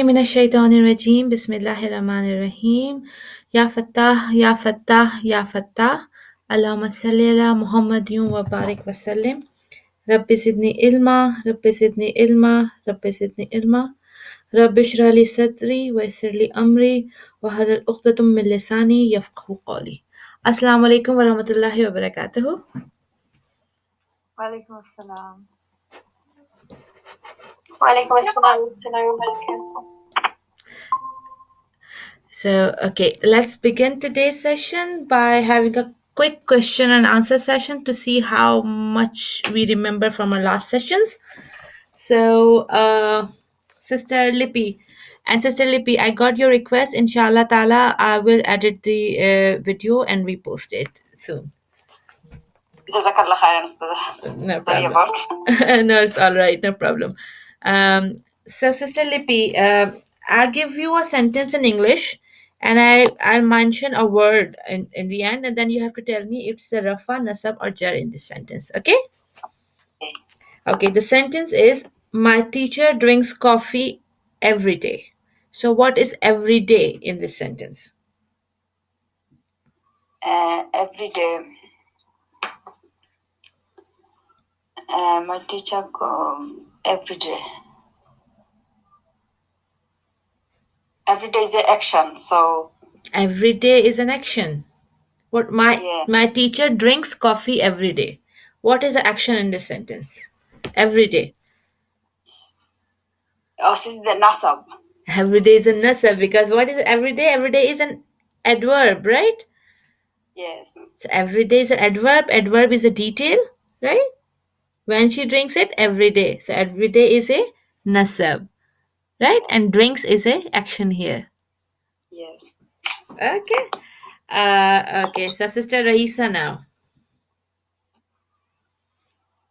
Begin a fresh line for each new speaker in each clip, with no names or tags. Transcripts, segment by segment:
من الشيطان الرجيم بسم الله الرحمن الرحيم يا فتاح يا فتاح يا فتاح اللهم صل على محمد وبارك وسلم رب زدني علما رب زدني علما رب زدني علما رب اشرح لي صدري ويسر لي أمري واحلل عقدة من لساني يفقهوا قولي. السلام عليكم ورحمة الله وبركاته.
وعليكم السلام.
وعليكم السلام ورحمة الله وبركاته.
So, okay, let's begin today's session by having a quick question and answer session to see how much we remember from our last sessions. So, Sister Lippy, I got your request. Inshallah Ta'ala, I will edit the video and repost it soon.
جزاك الله خيرا أستاذة.
No problem. No, it's all right. No problem. So, Sister Lippy, I'll give you a sentence in English, and I'll mention a word in the end, and then you have to tell me if it's a rafa, nasab, or jar in this sentence. Okay? Okay. The sentence is: My teacher drinks coffee every day. So, what is every day in this sentence?
Every day. My teacher every day. Every day is an action, so
Every day is an action. What my teacher drinks coffee every day. What is the action in this sentence? Every day.
this is the nasab.
Every day is a nasab because what is every day? Every day is an adverb, right?
Yes.
So every day is an adverb. Adverb is a detail, right? When she drinks it every day. So every day is a nasab, right? And drinks is a action here.
Yes.
Okay. Okay. So Sister Raisa now.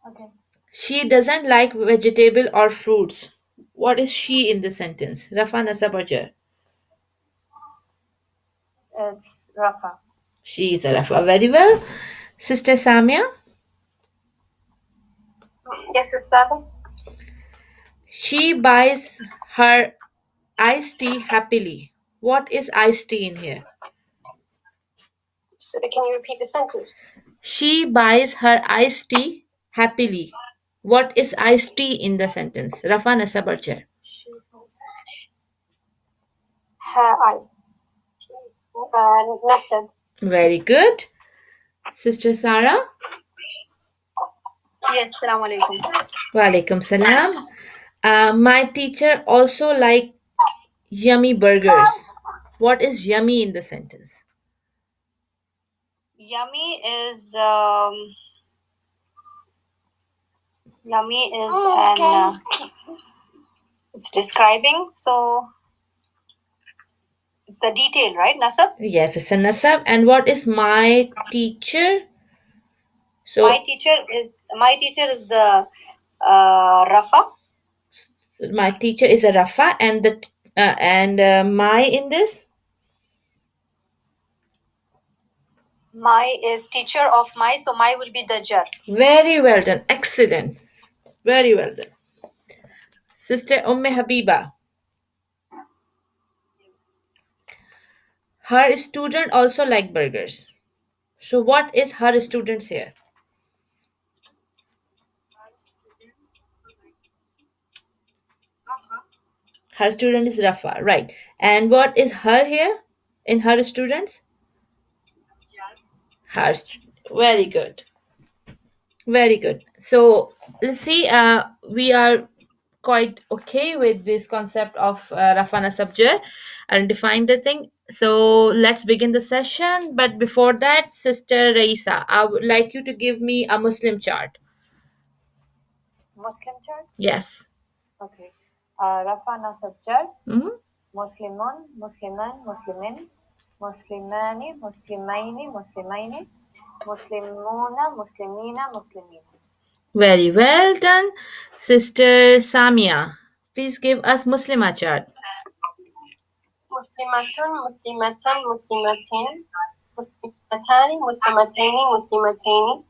Okay.
She doesn't like vegetable or fruits. What is she in the sentence? Rafa, nasab, or jar?
It's Rafa.
She is a Rafa. Very well. Sister Samia?
Yes, Ustad.
She buys her iced tea happily. What is iced tea in here?
So can you repeat the sentence?
She buys her iced tea happily. What is iced tea in the sentence? Rafa, nasab, or jar?
Nasab.
Very good. Sister Sarah?
Yes, Assalamu alaikum.
Walaikum salam. My teacher also like yummy burgers. What is yummy in the sentence?
Yummy is an it's describing, so it's the detail, right, Nasab?
Yes, it's a nasab. And what is my teacher? So
my teacher is the Rafa.
my teacher is a Rafa, and my in this.
My is teacher of my, so my will be the jar.
Very well done. Excellent. Very well done. Sister Habiba. Her student also like burgers. So what is her students here? Her student is Rafa, right. And what is her here in her students? Her. Very good. Very good. So let's see. We are quite okay with this concept of Rafana subject and define the thing. So let's begin the session. But before that, Sister Raisa, I would like you to give me a Muslim chart.
Muslim chart?
Yes.
Okay. Rafa Nasab chart.
Mm-hmm.
Muslimun, Musliman, Muslimin, Muslimani, Muslimaini, Muslimaini, Muslimuna, Muslimina, Muslimin.
Very well done. Sister Samia, please give us Muslimah chart.
Muslimatun, Muslimatan, Muslimatin, Muslimatani, Muslimataini, Muslimataini,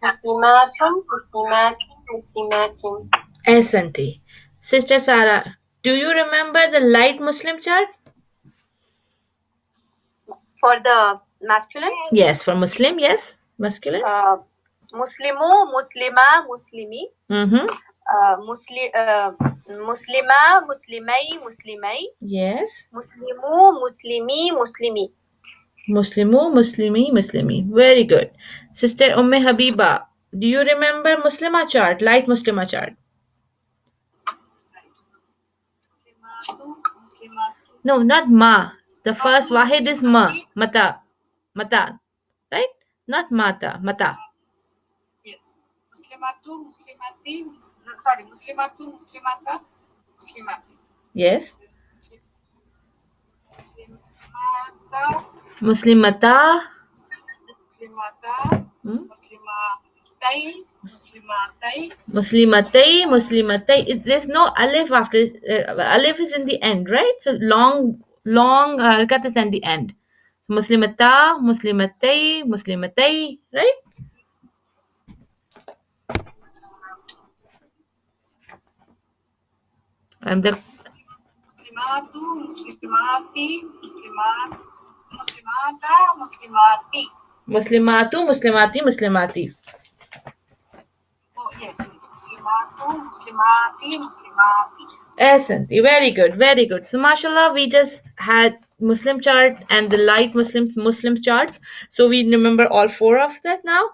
Muslimatun, Muslimatin, Muslimatin.
Ahsanti. Sister Sarah, Do you remember the light Muslim chart?
For the masculine,
Yes, for Muslim, yes. Masculine.
Muslimu, Muslima, Muslimi,
Mm-hmm.
Muslima, Muslimai, Muslimai,
Yes.
Muslimu, Muslimi, Muslimi.
Muslimu, Muslimi, Muslimi. Very good. Sister Umme Habiba, do you remember Muslimah chart, light Muslimah chart? No, not ma. The first wahid is ma. Mata. Mata. Right? Not mata. Mata.
Yes. Muslimatu, Muslimati, sorry, Muslimatu, Muslimata, Muslimati.
Yes.
Muslimata,
Muslimata.
Muslimata,
Hmm?
Muslimatai, Muslimatai,
Muslimatai, Muslimatai. There's no alif after. Alif is in the end, right? So long harakat is in the end. Muslimata, Muslimatai, Muslimatai, right? And the
Muslimatu, Muslimati, Muslimata, Muslimati.
Muslimatu, Muslimati, Muslimati.
Oh, yes, it's Muslimatu, Muslimati, Muslimati.
Excellent. Very good. Very good. So, mashallah, we just had Muslim chart and the light Muslim charts. So we remember all four of this now.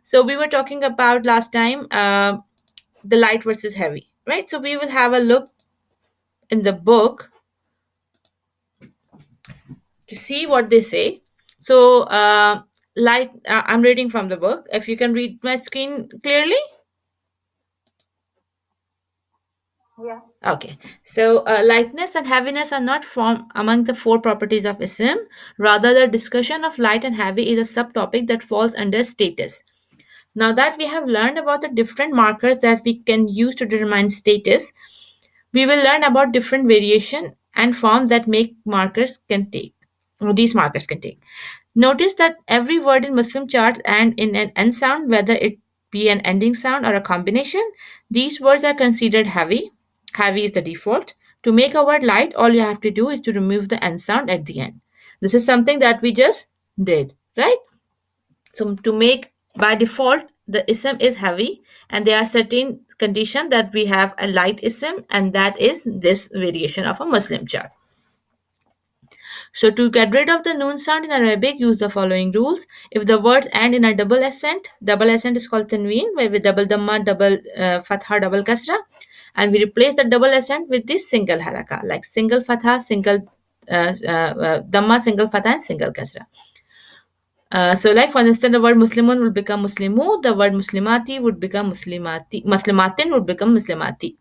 So we were talking about last time the light versus heavy, right? So we will have a look in the book to see what they say. So light. I'm reading from the book. If you can read my screen clearly.
Yeah.
Okay, so lightness and heaviness are not formed among the four properties of ism. Rather, the discussion of light and heavy is a subtopic that falls under status. Now that we have learned about the different markers that we can use to determine status, we will learn about different variation and form that make markers can take. Or these markers can take. Notice that every word in Muslim charts and in an end sound, whether it be an ending sound or a combination, these words are considered heavy. Heavy is the default. To make a word light, all you have to do is to remove the end sound at the end. This is something that we just did, right? So to make by default the ism is heavy, and there are certain conditions that we have a light ism, and that is this variation of a Muslim chart. So to get rid of the noon sound in Arabic, use the following rules. If the words end in a double accent is called Tanween, where we double dhamma, double fatha, double kasra, and we replace the double accent with this single haraka, like single fatha, single dhamma, single fatha, and single kasra. So, like for instance, the word Muslimun would become Muslimu, the word Muslimati would become Muslimati, Muslimatin would become Muslimati.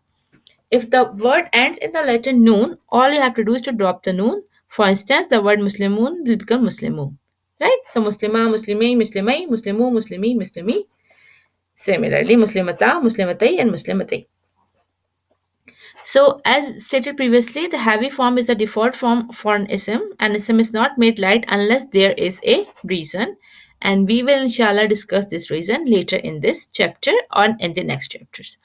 If the word ends in the letter noon, all you have to do is to drop the noon. For instance, the word Muslimun will become Muslimu. Right? So Muslima, Muslimi, Muslimai, Muslimu, Muslimi, Muslimi. Similarly, Muslimata, Muslimatai, and Muslimatai. So, as stated previously, the heavy form is the default form for an ism, and ism is not made light unless there is a reason. And we will, inshallah, discuss this reason later in this chapter or in the next chapters.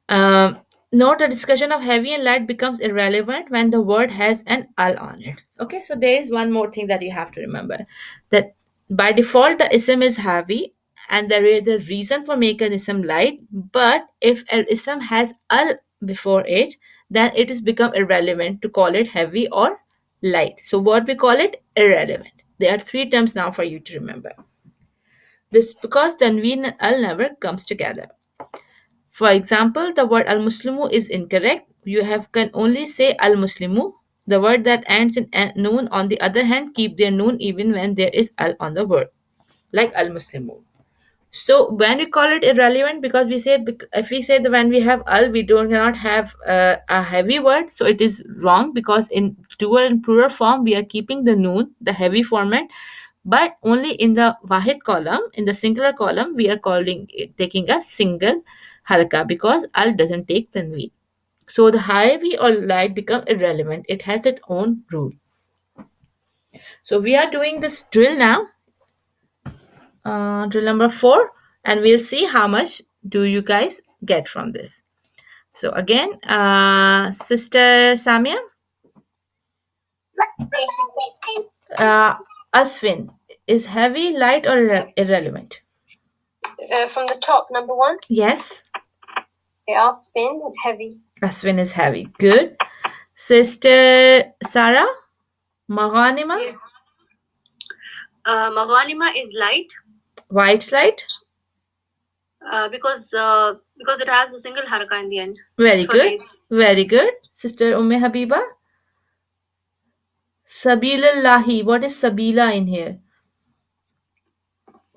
Um, Note the discussion of heavy and light becomes irrelevant when the word has an al on it. Okay, so there is one more thing that you have to remember, that by default the ism is heavy and there is the reason for making ism light, but if an ism has al before it, then it is become irrelevant to call it heavy or light. So what we call it irrelevant. There are three terms now for you to remember. This because tanween and al never comes together. For example, the word al-Muslimu is incorrect. You have can only say al-Muslimu. The word that ends in noon, on the other hand, keep their noon even when there is al on the word, like al-Muslimu. So when we call it irrelevant, because we say if we say that when we have al, we do cannot have a heavy word, so it is wrong because in dual and plural form we are keeping the noon, the heavy format, but only in the wahid column, in the singular column, we are calling it, taking a single halka because al doesn't take tanween. So the heavy or light become irrelevant. It has its own rule. So we are doing this drill now, drill number 4, and we'll see how much do you guys get from this. So again, Sister Samia,
Yes, sister.
Aswin is heavy, light, or irrelevant?
From the top, number one.
Yes,
Yeah, spin is heavy.
Aswin is heavy. Good. Sister Sarah, Maghanima,
Yes. Maghanima is light
white light.
because it has a single haraka in the end.
Very
So
good.
light.
Very good. Sister Umme Habiba, Sabilallahi. What is Sabila in here?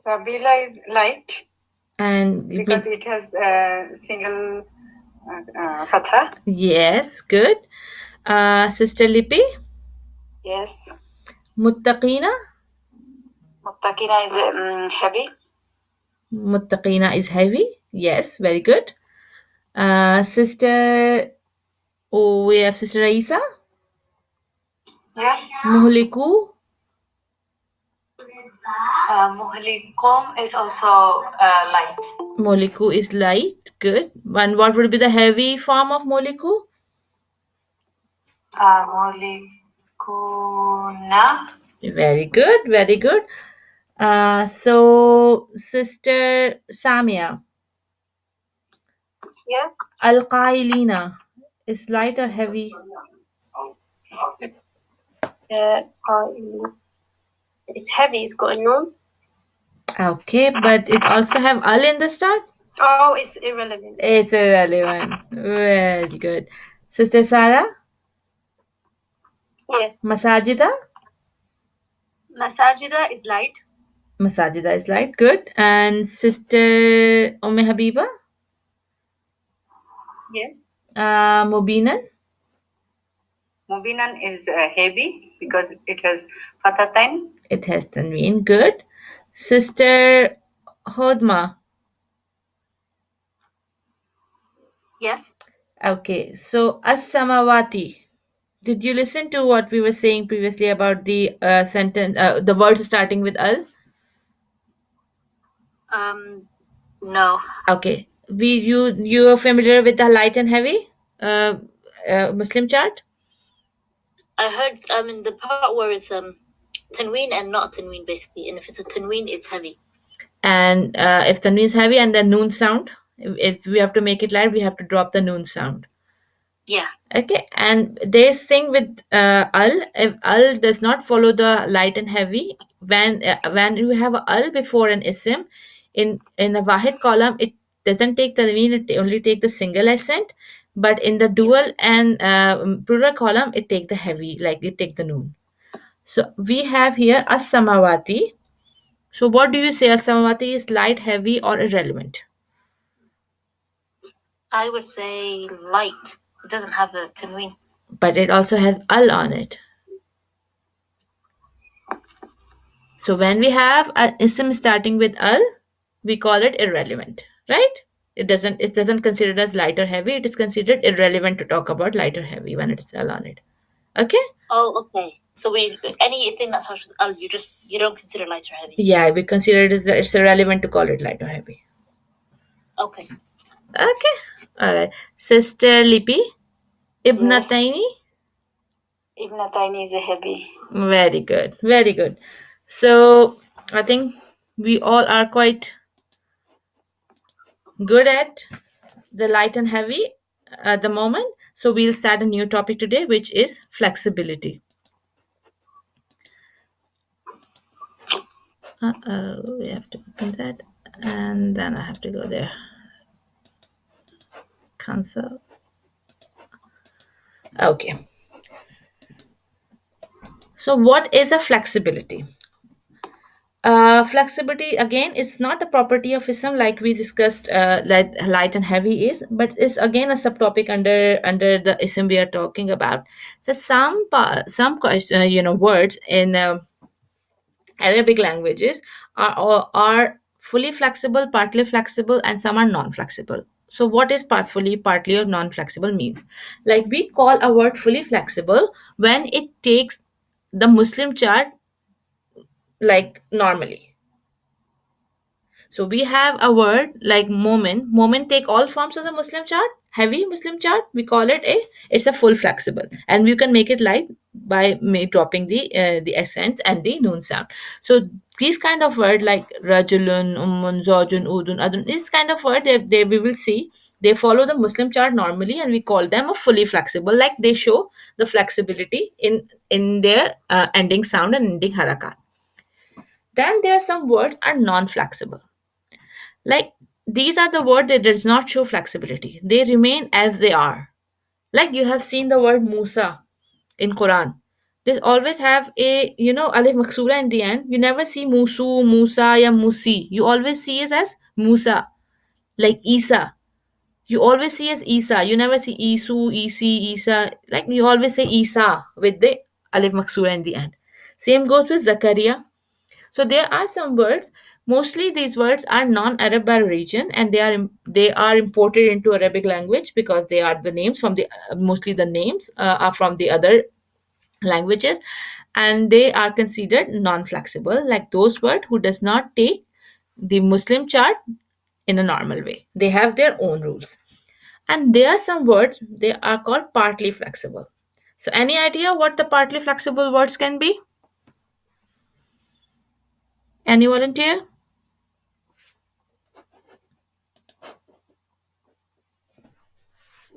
Sabila is light
And
because it has a single fatha.
yes, good. Sister Lipi,
Yes.
Muttaqina.
Muttaqina is heavy.
Muttaqina is heavy. Yes, very good. Sister, oh, we have Sister Aisa.
Yeah.
Muhliku.
Muhlikum is also light.
Moliku is light. Good. And what would be the heavy form of Moliku?
Muhlikuna.
Very good. Very good. So, Sister Samia,
Yes.
Al Qailina is light or heavy?
Uh, it's heavy. It's got a noon.
Okay, but it also have Al in the start?
Oh, it's irrelevant.
It's irrelevant. Very good. Sister Sarah,
Yes.
Masajida?
Masajida is light.
Masajida is light. Good. And Sister Habiba?
Yes.
Mubinan?
Mubinan is heavy because it has fathatain.
It has Tanween. Good. Sister Hodma.
Yes.
Okay, so As-samawati. Did you listen to what we were saying previously about the sentence, the words starting with al?
No.
Okay, you are familiar with the light and heavy Muslim chart?
I heard in the part where it's tanween and not tanween basically, and if it's a tanween, it's heavy.
And if tanween is heavy and the noon sound, if we have to make it light, we have to drop the noon sound.
Yeah.
Okay, and there's thing with al. If al does not follow the light and heavy, when you have a al before an ism, in a wahid column, it doesn't take the tanween, it only take the single accent. But in the dual and plural column, it take the heavy, like it take the noon. So we have here as-samawati. So what do you say? As-samawati is light, heavy, or irrelevant?
I would say light. It doesn't have a tanween.
But it also has al on it. So when we have an ism starting with al, we call it irrelevant, right? It doesn't considered as light or heavy. It is considered irrelevant to talk about light or heavy when it's al on it. Okay?
Oh, okay. So anything that starts with al, you don't consider light or heavy.
Yeah, we consider it's irrelevant to call it light or heavy.
Okay.
Okay. All right. Sister Lipi,
Yes.
Ibnataini.
Ibnataini is a heavy.
Very good. Very good. So I think we all are quite good at the light and heavy at the moment. So we'll start a new topic today, which is flexibility. We have to open that, and then I have to go there. Cancel. Okay. So what is a flexibility? Flexibility again is not a property of ism like we discussed, like light and heavy is, but it's again a subtopic under the ism we are talking about. So some question, words in Arabic languages are fully flexible, partly flexible, and some are non-flexible. So what is fully, partly, or non-flexible means? Like we call a word fully flexible when it takes the Muslim chart like normally. So we have a word like moment. Moment take all forms of the Muslim chart. heavy Muslim chart, we call it it's a full flexible, and you can make it light by dropping the accents and the noon sound. So these kind of word like rajulun, ummun, zawjun, udun, adun, this kind of word, they we will see they follow the Muslim chart normally, and we call them a fully flexible, like they show the flexibility in their ending sound and ending harakat. Then there are some words are non-flexible. Like these are the word that does not show flexibility. They remain as they are. Like you have seen the word Musa in Quran. They always have a alif maksura in the end. You never see Musu, Musa, ya Musi. You always see it as Musa, like Isa. You always see as Isa. You never see Isu, Isi, Isa. Like you always say Isa with the alif maksura in the end. Same goes with Zakaria. So there are some words. Mostly these words are non-Arab by origin, and they are imported into Arabic language because they are the names from the mostly the names are from the other languages, and they are considered non-flexible. Like those words who does not take the Muslim chart in a normal way. They have their own rules, and there are some words they are called partly flexible. So any idea what the partly flexible words can be? Any volunteer?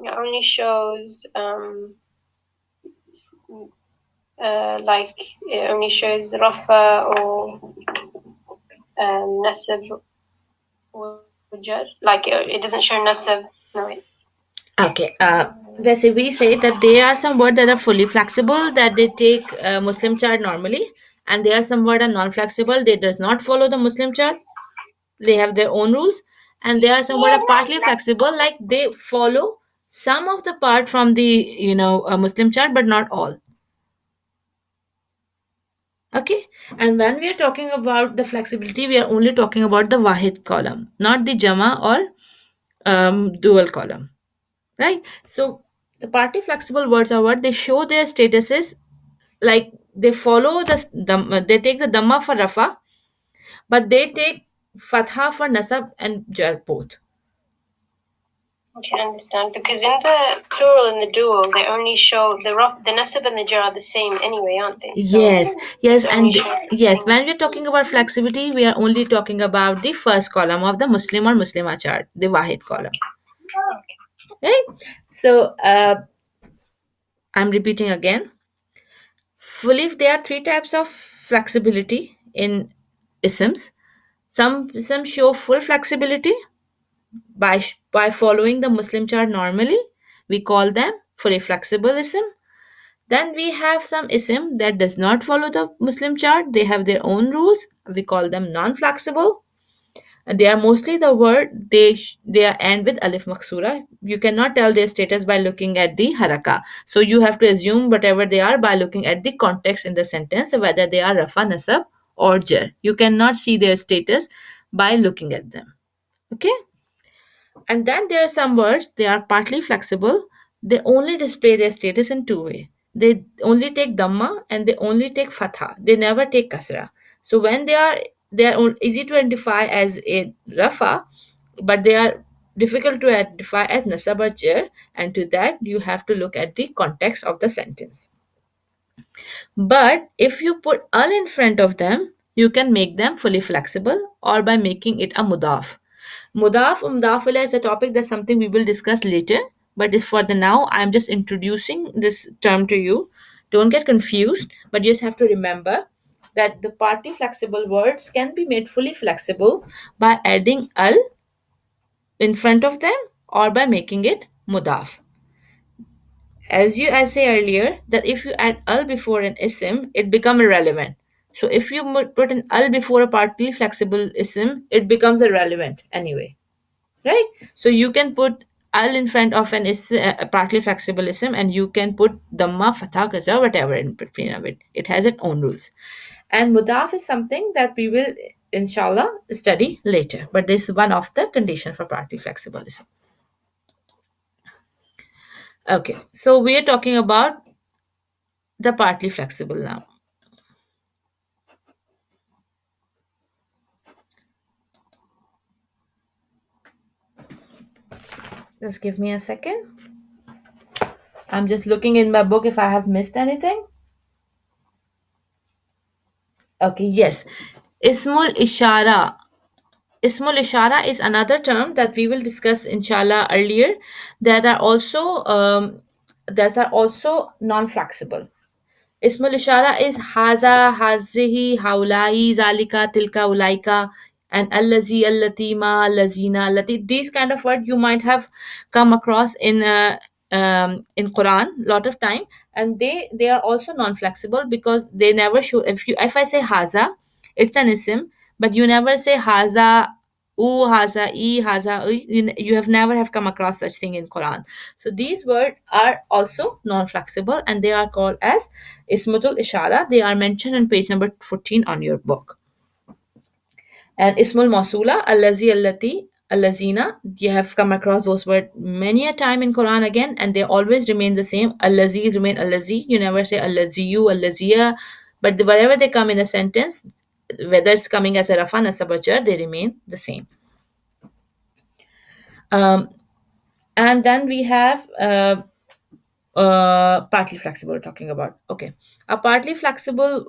It only shows like it only shows Rafa or Nasab or Jar. Like it doesn't show Nasab. No, wait.
Okay. Basically, we say that there are some words that are fully flexible, that they take Muslim chart normally, and there are some words are non-flexible. They does not follow the Muslim chart. They have their own rules, and there are some words are partly flexible, like they follow some of the part from the Muslim chart, but not all. Okay. And when we are talking about the flexibility, we are only talking about the Wahid column, not the Jama or dual column. Right? So the partly flexible words are what they show their statuses, like they follow they take the dhamma for rafa, but they take fatha for nasab and jar both.
Okay, I understand. Because in the plural and the dual, they only show the Nasab and the Jar are the same anyway, aren't they? So
Yes, yes,
it's only
and
showing the
yes,
same.
when we're talking about flexibility, we are only talking about the first column of the Muslim or Muslimah chart, the Wahid column. Right? So I'm repeating again. Fully, there are three types of flexibility in isms. Some show full flexibility by following the Muslim chart normally. We call them fully flexible ism. Then we have some ism that does not follow the Muslim chart. They have their own rules. We call them non-flexible. And they are mostly the word they are end with alif maksura. You cannot tell their status by looking at the haraka. So you have to assume whatever they are by looking at the context in the sentence, whether they are rafa, nasab, or jar. You cannot see their status by looking at them. Okay. And then there are some words, they are partly flexible. They only display their status in two ways. They only take dhamma and they only take fatha. They never take kasra. So when they are easy to identify as a rafa, but they are difficult to identify as nasab or jar, and to that you have to look at the context of the sentence. But if you put al in front of them, you can make them fully flexible or by making it a mudaf. Mudaf or mudafila is a topic that's something we will discuss later, but is for the now. I'm just introducing this term to you. Don't get confused, but you just have to remember that the partly flexible words can be made fully flexible by adding al in front of them or by making it mudaf. As I say earlier, that if you add al before an ism, it become irrelevant. So if you put an al before a partly flexible ism, it becomes irrelevant anyway, right? So you can put al in front of an a partly flexible ism, and you can put dhamma, fatha, kasra, whatever in between of it. It has its own rules. And mudaf is something that we will, inshallah, study later. But this is one of the condition for partly flexible ism. Okay, so we are talking about the partly flexible now. Just give me a second. I'm just looking in my book if I have missed anything. Okay, yes. Ismul Ishara. Ismul Ishara is another term that we will discuss inshallah earlier. That are also non-flexible. Ismul Ishara is haza, hazihi, haulai, zalika, tilka, ulaika, and allazi, allatima, allazina, allati. These kind of words you might have come across in Quran lot of time, and they are also non-flexible because they never show. If I say haza, it's an ism, but you never say haza. Haza, haza, you have never have come across such thing in Quran. So these words are also non-flexible and they are called as Ismatul Ishara. They are mentioned on page number 14 on your book. And Ismul Masula, Allazi, Allati, Allazina, you have come across those words many a time in Quran again, and they always remain the same. Allazi remain Allazi. You never say Allaziyu, Allazia, but wherever they come in a sentence, whether it's coming as a rafa, nasab, or jar, they remain the same. Um, and then we have partly flexible we're talking about. Okay, a partly flexible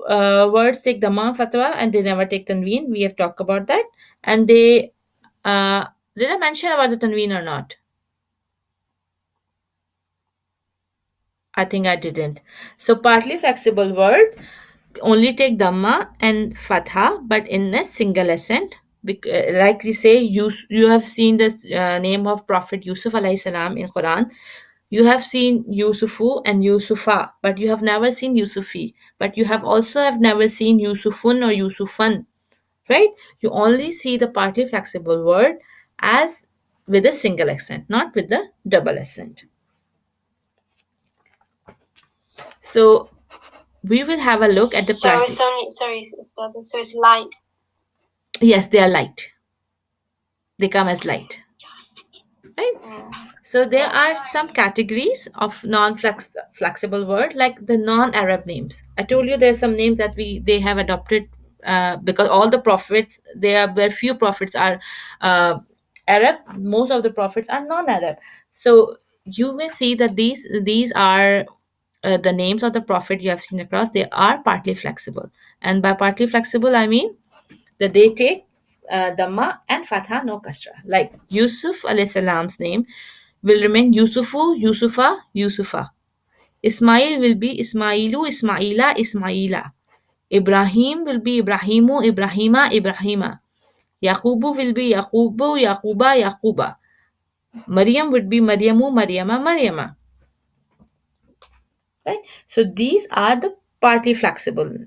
words take dhamma fatwa and they never take tanween. We have talked about that. And they did I mention about the tanween or not? I think I didn't. So partly flexible word only take dhamma and fatha, but in a single accent. Like we say, you have seen the name of Prophet Yusuf alayhi salam in Quran. You have seen Yusufu and Yusufa, but you have never seen Yusufi. But you have also have never seen Yusufun or Yusufan, right? You only see the partly flexible word as with a single accent, not with the double accent. So we will have a look at the
So it's only, sorry, Ustad, so it's light.
Yes, they are light. They come as light, right? So there are some categories of non-flexible word, like the non-Arab names. I told you there's some names that they have adopted because all the prophets, there are very few prophets are Arab. Most of the prophets are non-Arab. So you will see that these are the names of the prophet you have seen across. They are partly flexible, and by partly flexible I mean that they take Dhamma and Fatha, no kasra. Like Yusuf alayhi salam's name will remain Yusufu, Yusufa, Yusufa. Ismail will be Ismailu, Ismaila, Ismaila. Ibrahim will be Ibrahimu, Ibrahima, Ibrahima. Yaqubu will be Yaqubu, Yaquba, Yaquba. Maryam would be Maryamu, Maryama, Maryama. Right? So these are the partly flexible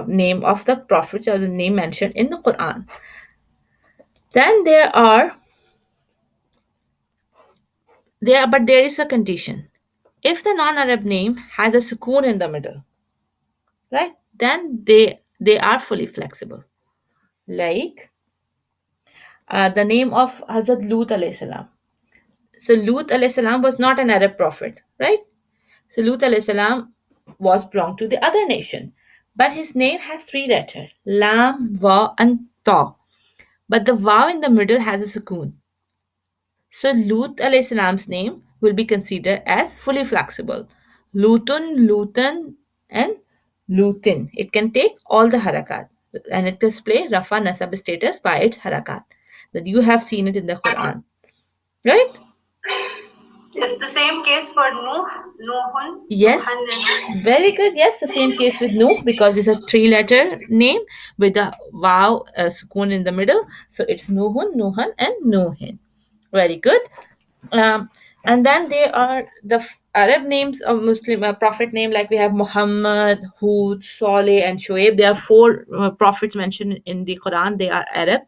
name of the prophets or the name mentioned in the Quran. Then but there is a condition. If the non-Arab name has a sukoon in the middle, right, then they are fully flexible. Like the name of Hazrat Lut alayhi salam. So Lut alayhi salam was not an Arab prophet, right? So Lut alayhi salam was belonged to the other nation, but his name has three letters: Lam, Wa, and Ta. But the Wa in the middle has a sukoon. So Lut alayhi salam's name will be considered as fully flexible. Lutun, Lutan, and Lutin. It can take all the harakat and it display Rafa Nasab status by its harakat. That you have seen it in the Quran. Right?
Is the same case for Nuh, Nuhun?
Yes.
Nuhan,
Very good. Yes, the same case with Nuh because it's a three-letter name with a wow sukoon in the middle. So it's Nuhun, Nuhan, and Nuhin. Very good. Um, and then there are the Arab names of Muslim prophet name, like we have Muhammad, Hud, Saleh, and Shoaib. There are four prophets mentioned in the Quran. They are Arab.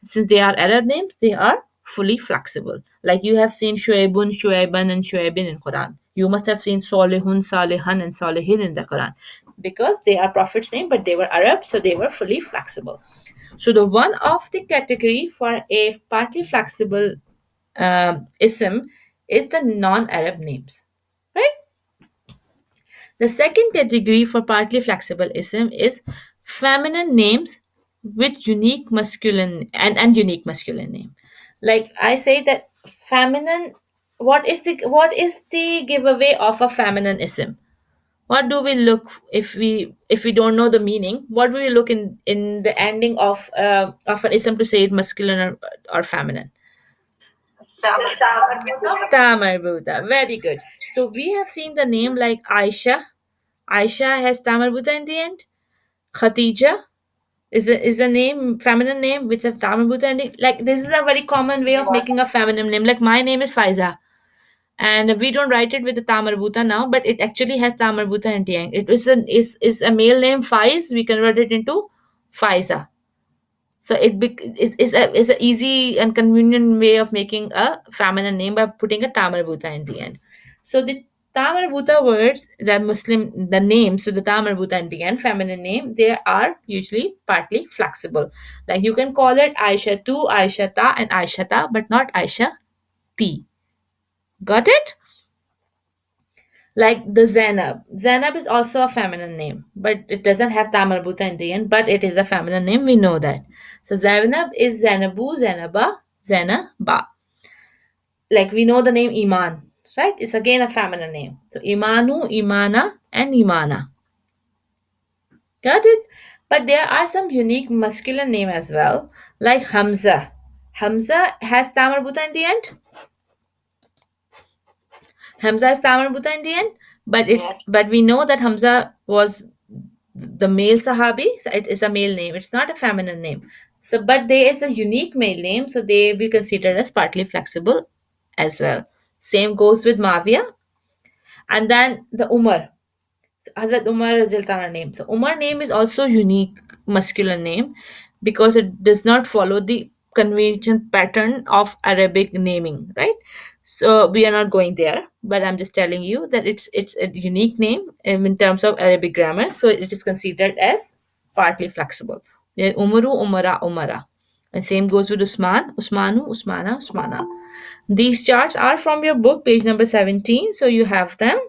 Since they are Arab names, they are fully flexible. Like you have seen Shoaibun, Shoaiban, and Shoaibin in Quran. You must have seen Salihun, Salihan, and Salihin in the Quran because they are prophets' name, but they were Arab, so they were fully flexible. So the one of the category for a partly flexible ism is the non-Arab names, right? The second category for partly flexible ism is feminine names with unique masculine and unique masculine name. Like I say that feminine what is the giveaway of a feminine ism? What do we look if we don't know the meaning? What do we look in the ending of an ism to say it masculine or feminine? Tamar Buddha. Very good. So we have seen the name like Aisha. Aisha has Tamar Buddha in the end. Khatija is a name, feminine name, which have Tamar Buddha ending. Like this is a very common way of making a feminine name. Like my name is Faiza, and we don't write it with the Tamar Buddha now, but it actually has Tamar Buddha in the end. It is a male name Faiz. We convert it into Faiza. So is a easy and convenient way of making a feminine name by putting a Tamar Buddha in the end. So the Tamar Buddha words, the names with the Tamar Buddha in the end, feminine name, they are usually partly flexible. Like you can call it Aisha tu, Aisha ta, and Aisha ta, but not Aisha ti. Got it? Like the Zainab. Zainab is also a feminine name, but it doesn't have Tamar Buddha in the end, but it is a feminine name. We know that. So Zainab is Zainabu, Zainaba, Zainaba. Like we know the name Iman, right? It's again a feminine name. So Imanu, Imana, and Imana. Got it? But there are some unique masculine name as well, like Hamza. Hamza has Tamar Buddha in the end. Hamza is Tamar Buddha in the end, but but we know that Hamza was the male Sahabi, so it is a male name. It's not a feminine name. So, but there is a unique male name, so they be considered as partly flexible as well. Same goes with Mavia, and then the Umar. Hazrat Umar is Ziltana name. So Umar name is also unique masculine name because it does not follow the convention pattern of Arabic naming, right? So we are not going there, but I'm just telling you that it's a unique name in terms of Arabic grammar. So it is considered as partly flexible. Yeah, Umaru, Umara, Umara. And same goes with Usman, Usmanu, Usmana, Usmana. These charts are from your book, page number 17. So you have them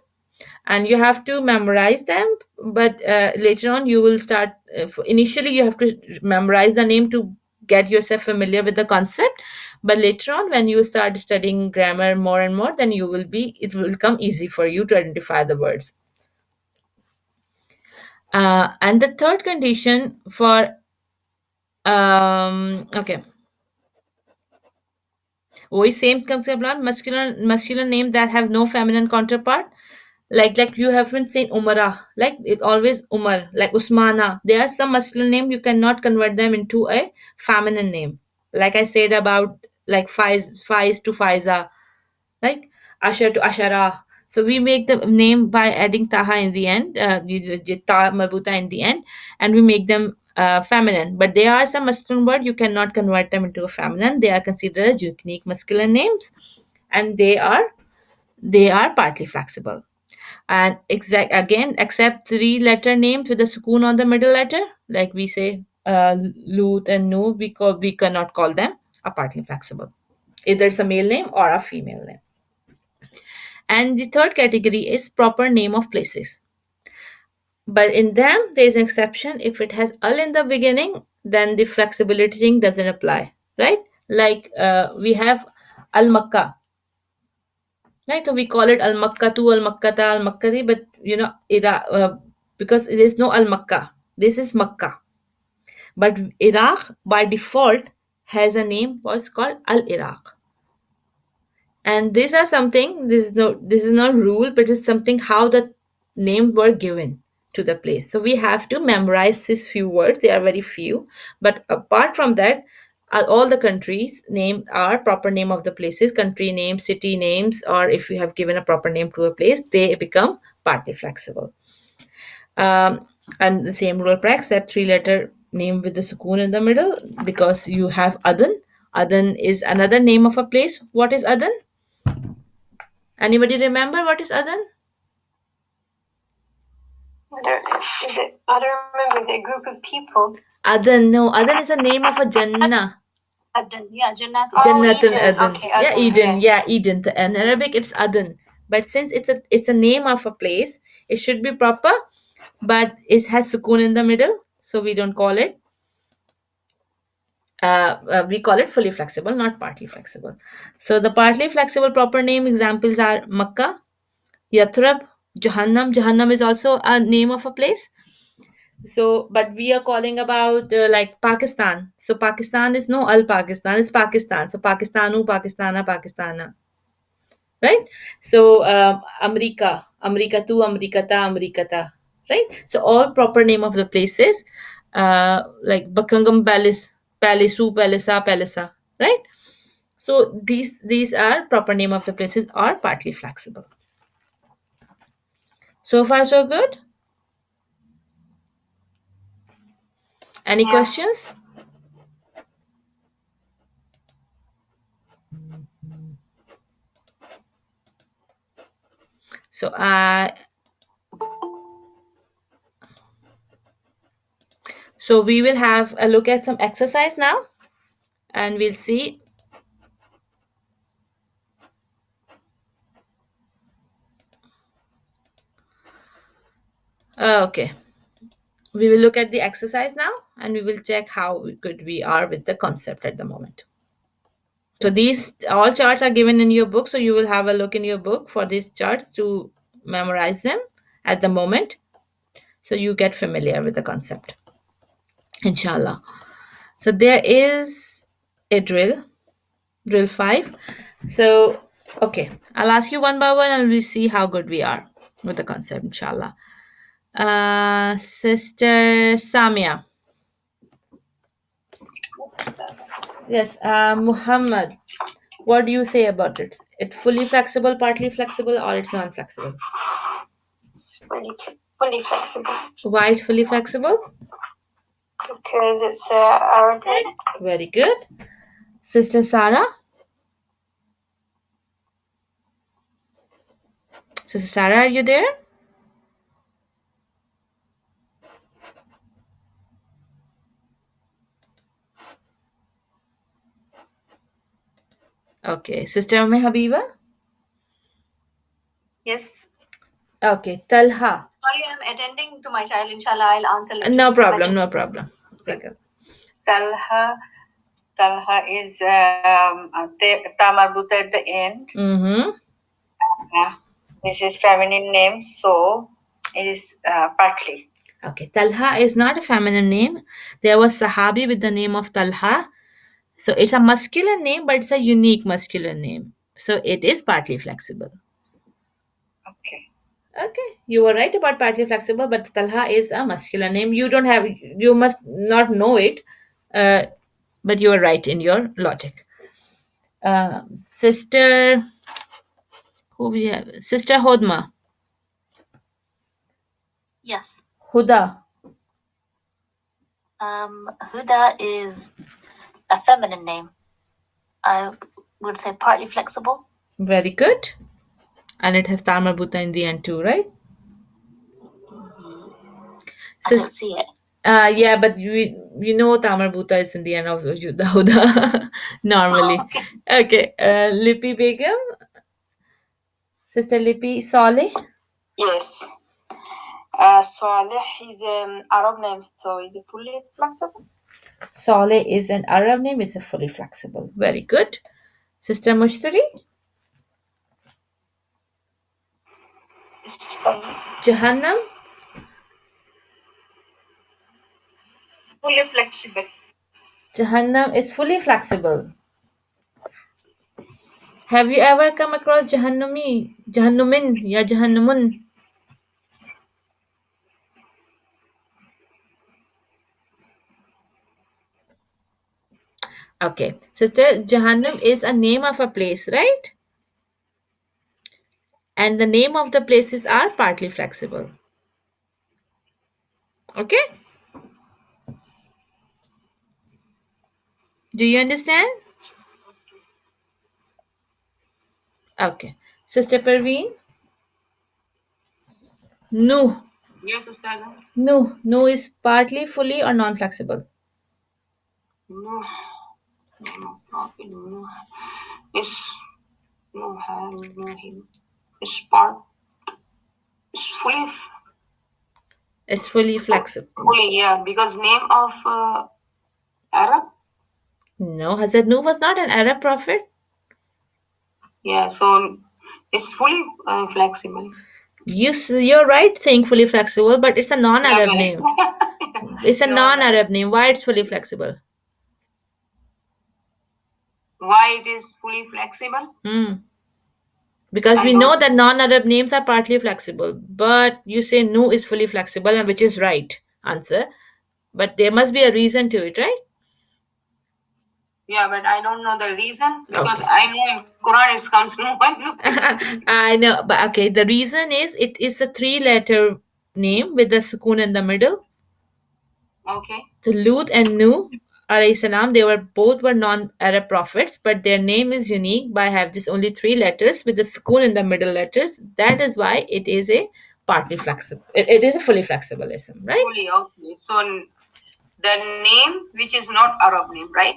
and you have to memorize them, but later on you will start initially you have to memorize the name to get yourself familiar with the concept, but later on when you start studying grammar more and more, then it will become easy for you to identify the words. And the third condition for okay, वही same comes about masculine name that have no feminine counterpart, like you haven't seen Umara, like it always Umar, like Usmana. There are some masculine name you cannot convert them into a feminine name, like I said about like Faiz to Faiza, like Asher to Ashara. So we make the name by adding taha in the end, ta mabuta in the end, and we make them feminine. But there are some masculine word you cannot convert them into a feminine. They are considered as unique masculine names, and they are partly flexible. And exact again, except three-letter names with a sukoon on the middle letter, like we say Lut and Nu, we cannot call them a partly flexible. Either it's a male name or a female name. And the third category is proper name of places. But in them, there is an exception. If it has al in the beginning, then the flexibility thing doesn't apply, right? Like we have Al Makkah, right? So we call it Al Makkatu, Al Makkata, Al Makkati, but because there is no Al Makkah, this is Makkah. But Iraq by default has a name was called Al Iraq. And these are something, this is not rule, but it's something how the name were given to the place. So we have to memorize these few words. They are very few, but apart from that, all the countries name are proper name of the places, country names, city names, or if you have given a proper name to a place, they become partly flexible. And the same rule applies except three-letter name with the sukoon in the middle, because you have Adan. Adan is another name of a place. What is Adan? Anybody remember what is Adan?
I don't remember. Is it a group of people?
Adan, no. Adan is a name of a Jannah.
Adan, yeah, Jannat.
Jannatun
Eden.
Adan.
Okay,
Yeah,
Adan,
Eden. Yeah, Eden. In Arabic, it's Adan. But since it's a name of a place, it should be proper, but it has sukoon in the middle, so we don't call it We call it fully flexible, not partly flexible. So the partly flexible proper name examples are Makkah, Yathrib, Jahannam. Jahannam is also a name of a place. So, but we are calling about like Pakistan. So Pakistan is no Al Pakistan, it's Pakistan. So Pakistanu, Pakistana, Pakistana, right? So America, America tu, Americata, Americata, right? So all proper name of the places, like Buckingham Palace, Palasu, Palisa, Palisa, right? So these are proper name of the places are partly flexible. So far so good. Any questions? So so we will have a look at some exercise now, and we'll see. Okay, we will look at the exercise now, and we will check how good we are with the concept at the moment. So these all charts are given in your book, so you will have a look in your book for these charts to memorize them at the moment, so you get familiar with the concept, inshallah. So there is a drill 5. So okay, I'll ask you one by one and we'll see how good we are with the concept, inshallah. Sister Samia. Yes, Muhammad, what do you say about it? It fully flexible, partly flexible, or it's non-flexible?
It's fully flexible
Why it's fully flexible?
because it's Arabic.
Very good. Sister Sarah. Sister Sarah, are you there? Okay. Sister Umm Habiba.
Yes.
Okay. Talha.
Sorry, I'm attending to my child. Inshallah, I'll answer later.
No problem. No problem. Second.
Talha. Talha is ta marbuta at the end.
Mm-hmm.
This is feminine name, so it is partly.
Okay. Talha is not a feminine name. There was Sahabi with the name of Talha. So it's a masculine name, but it's a unique masculine name. So it is partly flexible.
Okay.
Okay, you were right about partly flexible, but Talha is a masculine name. You must not know it, but you are right in your logic. Sister, who we have? Sister Hodma,
Yes.
Huda.
Huda is a feminine name. I would say partly flexible.
Very good. And it has Tamarbuta in the end too, right?
I don't see it.
Yeah, but you know Tamarbuta is in the end of the Huda normally. Okay, Lipi Begum, Sister Lipi Saleh.
Yes. Saleh is an Arab name, so is it fully flexible?
Saleh is an Arab name, it's a fully flexible. Very good. Sister Mushtari? Jahannam?
Fully flexible.
Jahannam is fully flexible. Have you ever come across Jahannami? Jahannumin? Ya Jahannamun? Okay. Sister, Jahannam is a name of a place, right? And the name of the places are partly flexible. Okay? Do you understand? Okay. Sister Parveen? No.
Yes, Ustaza.
No. No is partly, fully, or non flexible.
No, Prophet, no. It's no have no him. It's part. It's fully,
It's fully flexible.
fully, yeah. Because name of Arab
No, Hazrat Nuh was not an Arab prophet.
Yeah, so it's fully flexible.
You're right saying fully flexible, but it's a non-Arab
Yeah,
name. It's a
no,
non-Arab name. Why it's fully flexible?
why it is fully flexible?
Because
I
we know
don't
that
know.
non-Arab names are partly flexible, but you say no is fully flexible, and which is right answer. But there must be a reason to it, right?
Yeah, but I don't know the reason because
Okay.
I know in Quran it comes no one.
I know, but okay. The reason is it is a three-letter name with the sukoon in the middle.
Okay.
The Lut and Nuh alayhi salam, they were both were non-Arab prophets, but their name is unique by have just only three letters with the sukoon in the middle letters. That is why it is a partly flexible. It is a fully flexible ism, right?
Fully okay. So the name which is not Arab name, right?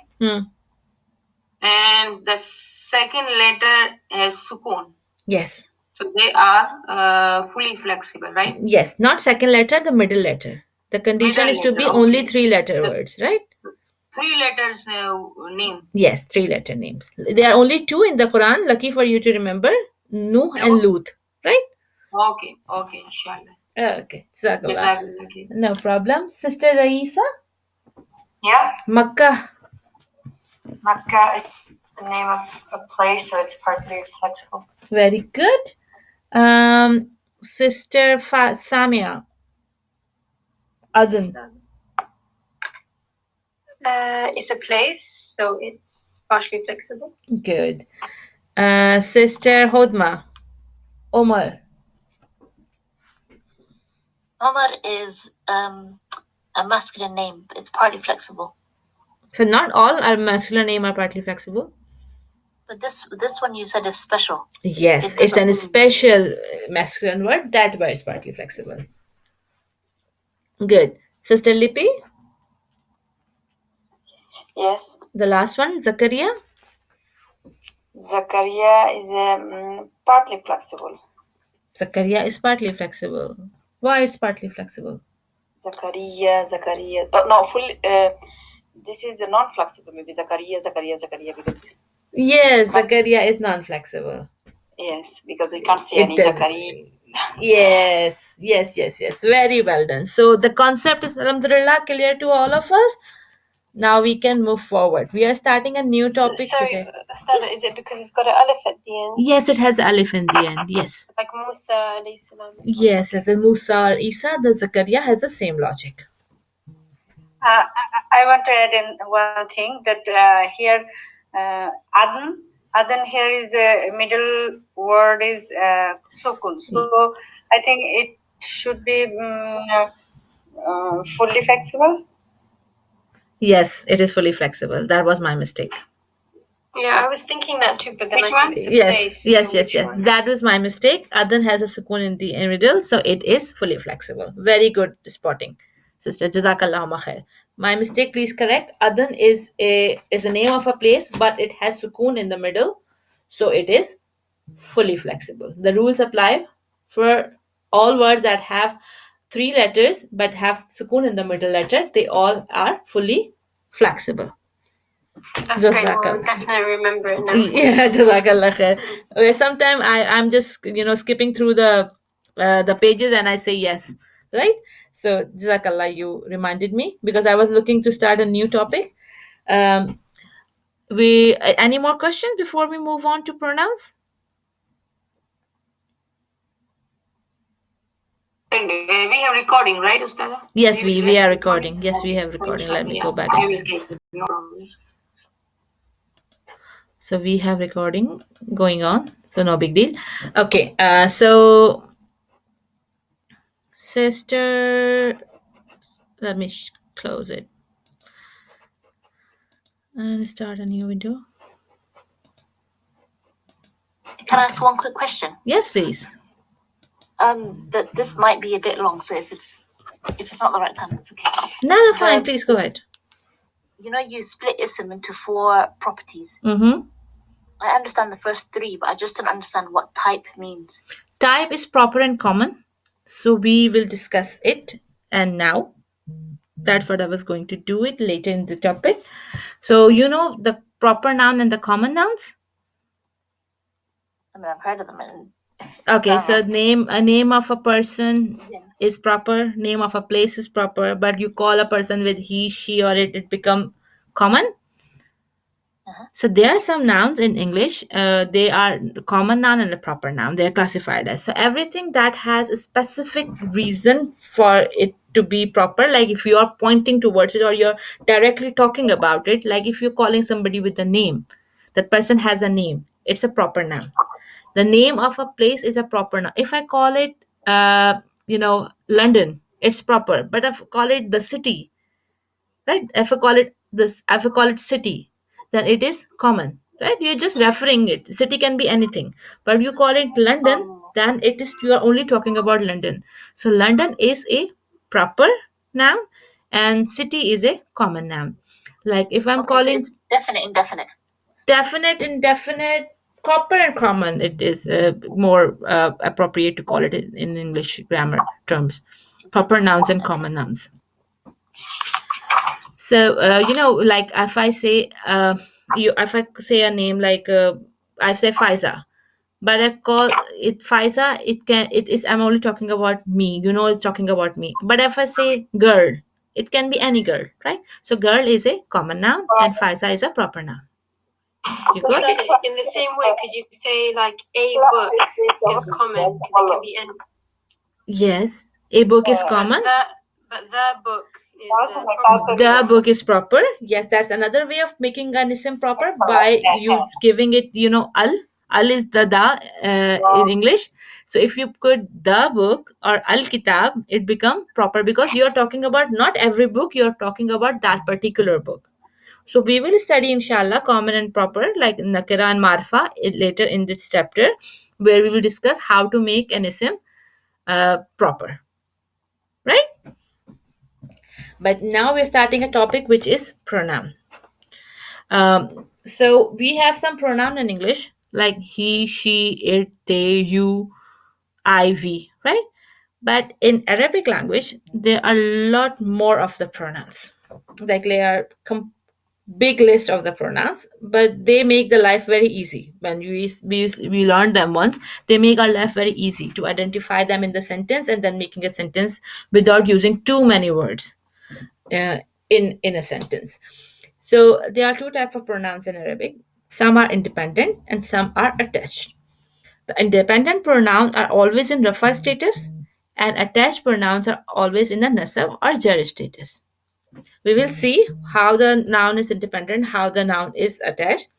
And the second letter has sukoon.
Yes.
So they are fully flexible, right?
Yes, not second letter, the middle letter. The condition
Middle
is to
letter,
be only
okay.
three-letter
The
words, right?
three letters name.
Yes, three-letter names. There are only two in the Quran. Lucky for you to remember, Nuh and
No?
Lut, right?
Okay, okay, inshallah.
Okay, Jazakallah.
Jazakallah. Okay.
No problem. Sister Raisa,
Yeah,
Makkah.
Makkah is the name of a place, so it's partly flexible.
Very good. Sister Samia, Aden.
It's a place, so it's partially flexible.
Good. Sister Hodma, Omar.
Omar is a masculine name. It's partly flexible.
So not all our masculine name are partly flexible.
But this one you said is special.
Yes,
It
it's
doesn't
an
mean-
special masculine word. That word is partly flexible. Good. Sister Lipi,
Yes,
the last one, Zakaria.
Zakaria is partly flexible.
Zakaria is partly flexible. Why it's partly flexible?
Zakaria. Oh, no, full. This is a non-flexible. Maybe Zakaria. Because
Yes, Zakaria is non-flexible.
yes, because you can't see
It
any
does.
Zakaria.
Yes. Very well done. So the concept is alhamdulillah clear to all of us. Now we can move forward. We are starting a new topic
Sorry,
today.
Astada, is it because it's got an alif at the end?
Yes, it has alif in the end. Yes.
Like Musa alayhi salam.
Yes, as in Musa or Isa, the Zakaria has the same logic.
I want to add in one thing that here Adan here is the middle word is sukun. So I think it should be fully flexible.
Yes, it is fully flexible. That was my mistake.
Yeah, I was thinking that too, but then
Which
I thought
one?
it's a
Yes.
place. So which one?
That was my mistake. Adan has a sukoon in the middle, so it is fully flexible. Very good spotting, sister. Jazakallah khair. My mistake, please correct. Adan is a name of a place, but it has sukoon in the middle, so it is fully flexible. The rules apply for all words that have three letters but have sukoon in the middle letter. They all are fully flexible.
That's great.
Jazakallah.
I'll definitely remember it now.
Yeah, jazakallah khair. Okay, sometime I'm just skipping through the pages and I say yes, right? So jazakallah, you reminded me because I was looking to start a new topic. We any more questions before we move on to pronouns?
And we have recording, right, Ustada?
Yes,
We
we
have
are recording. Yes, we have recording. Let me go back
I
and
will
check.
take it. No problem.
So we have recording going on. So no big deal. Okay. So sister, let me close it and start a new window.
Can I ask one quick question?
Yes, please.
That this might be a bit long, so if it's not the right time, it's okay.
No, fine. Please go ahead.
You know, you split ism into 4 properties.
Mm-hmm.
I understand the first 3, but I just don't understand what type means.
Type is proper and common. So we will discuss it and now. That's what I was going to do it later in the topic. So you know the proper noun and the common nouns.
I mean, I've heard of them. And
Okay, so a name of a person
yeah.
is proper, name of a place is proper, but you call a person with he, she, or it become common. So there are some nouns in English. They are common noun and a proper noun. They are classified as. So everything that has a specific reason for it to be proper, like if you are pointing towards it or you're directly talking about it, like if you're calling somebody with a name, that person has a name. It's a proper noun. The name of a place is a proper noun. If I call it, London, it's proper. But if I call it the city, right? If I call it city, then it is common, right? You're just referring it. City can be anything, but you call it London, then it is you are only talking about London. So London is a proper noun, and city is a common noun. Like if I'm
Okay, so
calling
it's definite, indefinite.
definite, indefinite, proper, and common, it is more appropriate to call it in English grammar terms. Proper nouns and common nouns. So like if I say if I say a name like I say Faiza, but I call it Faiza, it is I'm only talking about me. It's talking about me. But if I say girl, it can be any girl, right? So girl is a common noun and Faiza is a proper noun. You got it?
In the same way, could you say like a book is common because it can be any?
Yes, a book is common.
But the book is
The book is proper. Yes, that's another way of making an ism proper by you giving it, al. Al is the da in English. So if you put the book or al kitab, it become proper because you're talking about not every book, you're talking about that particular book. So we will study inshallah common and proper like nakira and marfa later in this chapter, where we will discuss how to make an ism proper, right? But now we're starting a topic which is pronoun. So we have some pronoun in English like he, she, it, they, you, I, we, right? But in Arabic language, there are a lot more of the pronouns. Like there are big list of the pronouns, but they make the life very easy. When we learned them once, they make our life very easy to identify them in the sentence and then making a sentence without using too many words uh, in a sentence. So there are two types of pronouns in Arabic. Some are independent and some are attached. The independent pronouns are always in rafa status, and attached pronouns are always in a nasab or jar status. We will see how the noun is independent, how the noun is attached.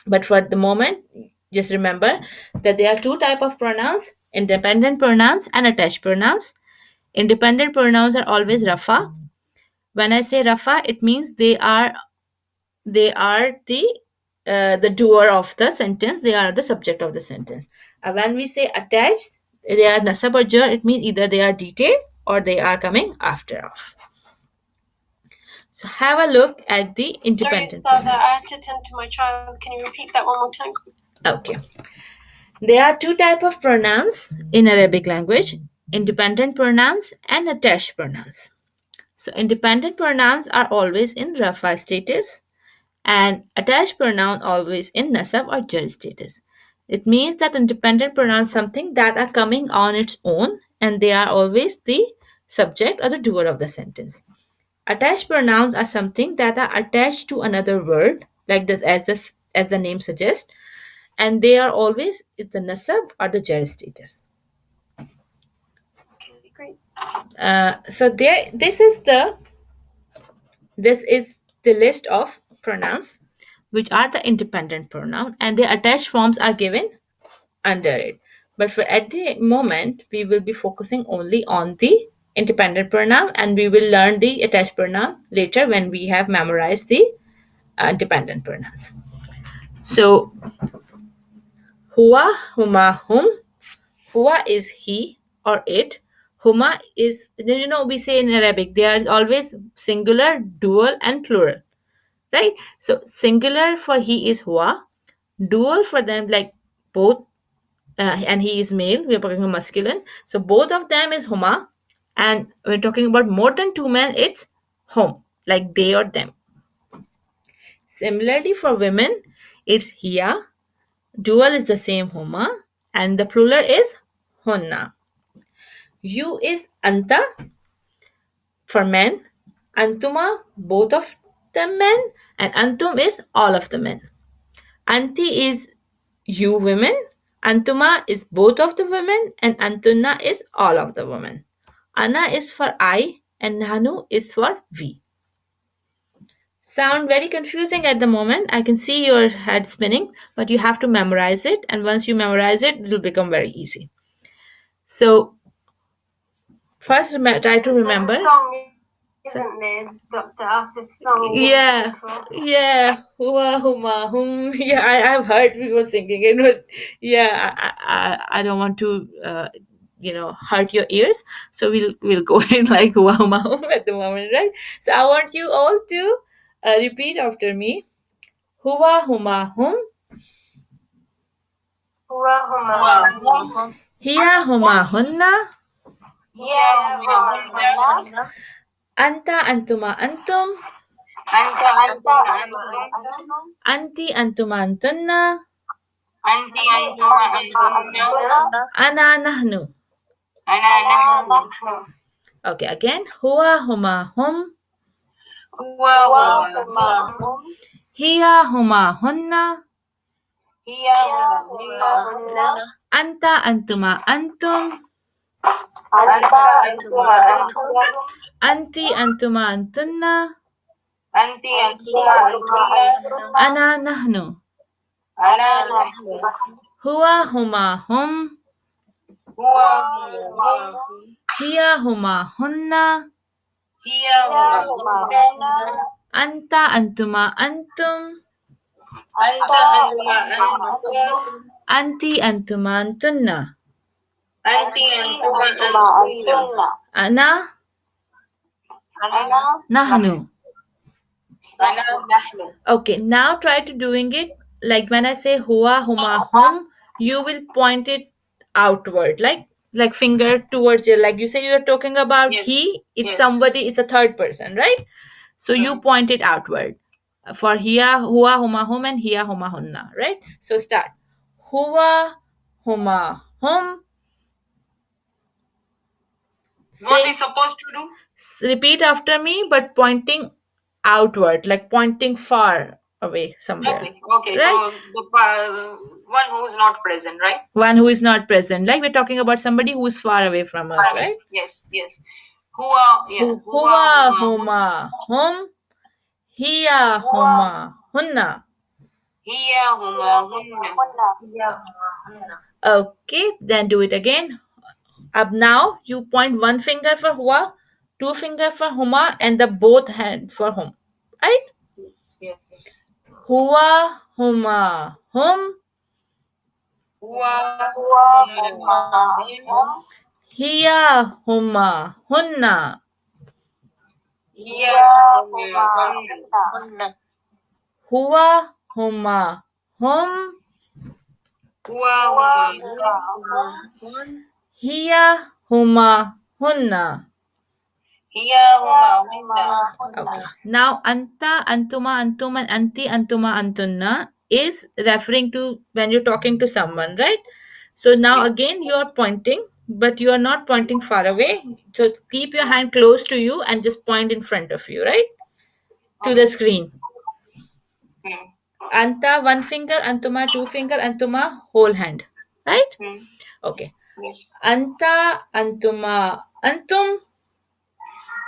But for the moment, just remember that there are two types of pronouns: independent pronouns and attached pronouns. Independent pronouns are always rafa. When I say rafa, it means they are the doer of the sentence. They are the subject of the sentence. When we say attached, they are nasab or jar. It means either they are detailed or they are coming after off. So have a look at the independent
Sorry,
pronouns.
I had to tend to my child. Can you repeat that one more time?
Okay. There are two types of pronouns in Arabic language: independent pronouns and attached pronouns. So independent pronouns are always in rafa status and attached pronoun always in nasab or jar status. It means that independent pronouns something that are coming on its own and they are always the subject or the doer of the sentence. Attached pronouns are something that are attached to another word, like as the name suggests, and they are always in the nasab or the jar status.
Okay, great.
So this is the list of pronouns which are the independent pronoun, and the attached forms are given under it. But at the moment, we will be focusing only on the independent pronoun, and we will learn the attached pronoun later when we have memorized the dependent pronouns. So, huwa, huma, hum. Huwa is he or it. Huma is, we say in Arabic, there is always singular, dual, and plural, right? So, singular for he is huwa, dual for them, like both, and he is male, we are talking about masculine. So, both of them is huma, And we're talking about more than two men, it's hum, like they or them. Similarly, for women, it's hiya. Dual is the same huma, and the plural is hunna. You is anta for men, antuma, both of the men, and antum is all of the men. Anti is you women, antuma is both of the women, and antunna is all of the women. Ana is for I, and nahnu is for we. Sound very confusing at the moment. I can see your head spinning, but you have to memorize it, and once you memorize it, it will become very easy. So, first try to remember.
There's a song, isn't there? Dr. Asif's song.
Yeah, yeah, hua huma hum. Yeah, I've heard people singing it, but yeah, I don't want to hurt your ears, so we'll go in like hua huma hum at the moment, right? So I want you all to repeat after me. Hua huma hum.
Hua huma.
Hiya huma hunna.
Yeah, huma.
Anta antuma antum.
Anta antuma
Anti antuma antunna.
anti antuma antunna
Ana nahnu.
ana nahnu
Okay, again. Hua huma hum.
huwa huma
Hiya huma hunna.
hiya huma
Anta antuma antum.
anta antuma antum
Anti antuma antunna.
anti antuma antunna
Ana nahnu.
ana nahnu
Hua huma hum.
huwa huma
Hiya huma hunna.
hiya huma
Anta antuma antum.
anta antuma antum
Anti antuma antunna.
anti antuma antunna
Ana nahnu.
ana nahnu.
Okay, now try to doing it like when I say hua huma hum, you will point it outward, like finger towards you. Like you say you're talking about
Yes,
he, it's
yes.
somebody, it's a third person, right? So you point it outward. For hiya hua huma hum and hiya huma hunna, right? So start. Hua huma hum.
What
Say,
is supposed to do?
repeat after me, but pointing outward, like pointing far away somewhere.
Okay.
Right?
So the one who is not present, right?
One who is not present. Like we're talking about somebody who is far away from us, right?
Yes. Huwa, yeah.
Huwa huma hum. Hiya huma hunna.
Hiya huma hunna.
Okay, then do it again. Up now, you point one finger for huwa, two finger for huma, and the both hands for hum. Right?
Yes.
Huwa huma hum.
Huwa huma hum.
Hiya huma hunna.
Hiya huma hunna.
Huwa huma hum.
Huwa huma hum.
Hiya huma hunna.
Hiya huma hunna.
Okay. Now, anta, antuma, antum, and anti, antuma, antunna is referring to when you're talking to someone, right? So now again you're pointing, but you are not pointing far away. So keep your hand close to you and just point in front of you, right? To the screen. Anta, one finger, antuma, two finger, antuma, whole hand, right? Okay.
Yes.
Anta, antuma, antum.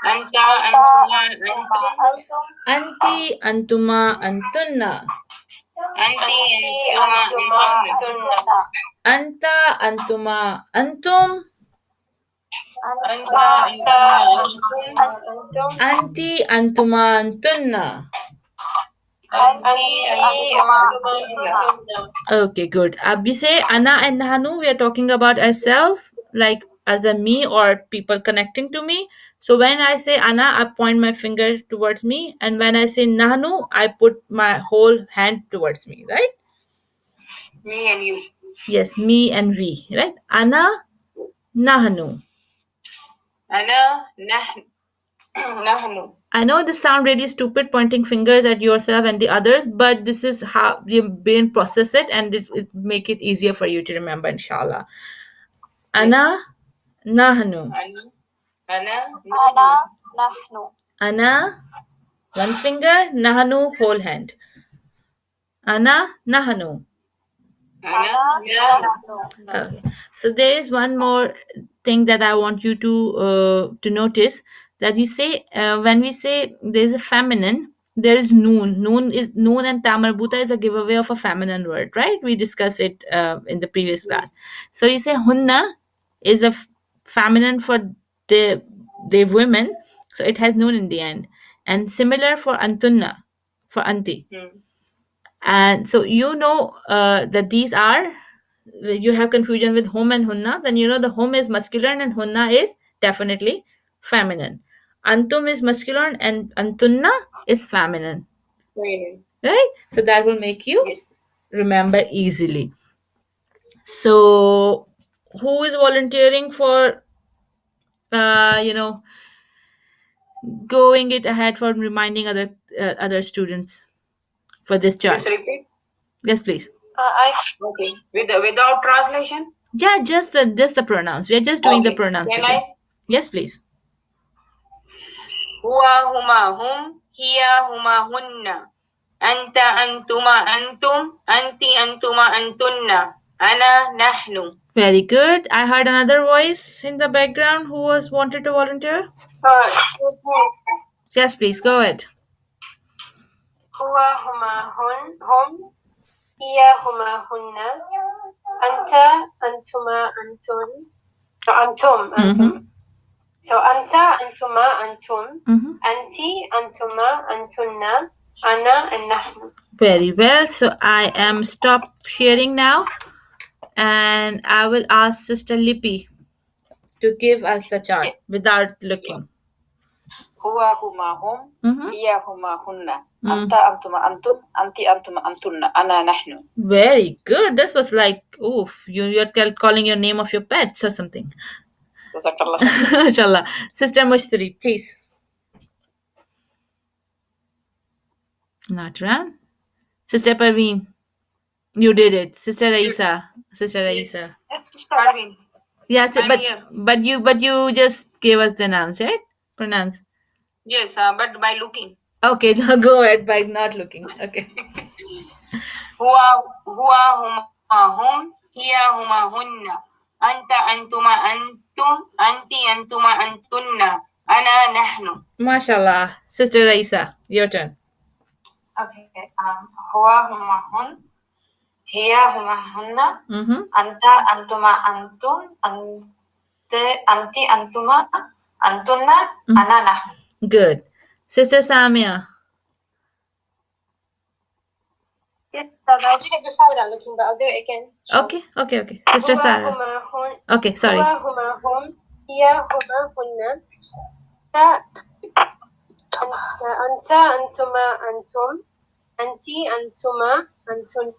Anta antuma antum.
Anti, antuma, antunna.
Anti antuma antunna.
Anta, antuma, antum.
Anta antuma antum.
Anti, antuma, antunna.
Anti antuma antunna.
Okay, good. We say Ana and Nahanu, we are talking about ourselves, like as a me or people connecting to me. So when I say Ana, I point my finger towards me, and when I say Nahanu, I put my whole hand towards me, right?
Me and you.
Yes, me and we, right? Ana, Nahanu.
أنا نحن نحن.
I know this sound really stupid, pointing fingers at yourself and the others, but this is how your brain process it, and it make it easier for you to remember, inshallah. Ana nahnu.
أنا
أنا
نحن.
نحن.
Ana, one finger, nahnu, whole hand. Ana nahnu.
أنا
أنا
نحن.
نحن.
Okay. So there is one more thing that I want you to notice, that you say when we say there is a feminine, there is noon. Noon and tamarbuta is a giveaway of a feminine word, right? We discussed it in the previous class. So you say hunna is a feminine for the women, so it has noon in the end, and similar for antunna, for anti. And so you know that these are, you have confusion with hum and hunna, then you know the hum is masculine and hunna is definitely feminine. Antum is masculine and antunna is feminine, right? So that will make you
Yes.
remember easily. So who is volunteering for going it ahead for reminding other students for this
Just
chart?
repeat.
Yes, please.
I
Okay. Without translation.
Yeah, just the pronouns. We are just doing the
Okay.
pronouns
Can
today.
I?
Yes, please.
هو هما هم هي هما هن أنت أنتما أنتم أنت أنتما أنتن أنا نحن.
Very good. I heard another voice in the background who was wanted to volunteer. Yes, please go ahead.
هو هما هم هي هما هن أنت أنتما أنتن أنتم. So أنت أنتما أنتم أنتي أنتما أنتن أنا and نحن.
Very well. So I am stop sharing now, and I will ask Sister Lippy to give us the chart without looking.
هو هما هم هي هما هن أنت أنتما أنتن أنتي أنتما أنتن أنا نحن.
Very good. This was like, oof, you're calling your name of your pets or something.
جزاك الله خير.
Inshallah. Sister Mushtari, please. Not around. Sister Parveen, you did it. Sister Raisa. Sister Raisa.
Parveen.
Yes,
I'm
but
here.
but you just gave us the nouns, right? Pronounce.
Yes, but by looking.
Okay, go ahead by not looking. Okay.
هو هما هم هي هما هن أنت أنتما أنتم أنت أنتما أنتن أنا نحن.
Mashallah. Sister Raisa, your turn.
Okay. هو هما هن هي هما هن أنت أنتما أنتم أنتي أنتما أنتن أنا نحن.
Good. Sister Samia.
Yes, I did it before without looking, but I'll do it again.
Okay. Sister
هو
Sarah.
هما هن
Okay, sorry.
هو هما هم هي هما هن أنت أنتما أنتم أنتي أنتما أنتن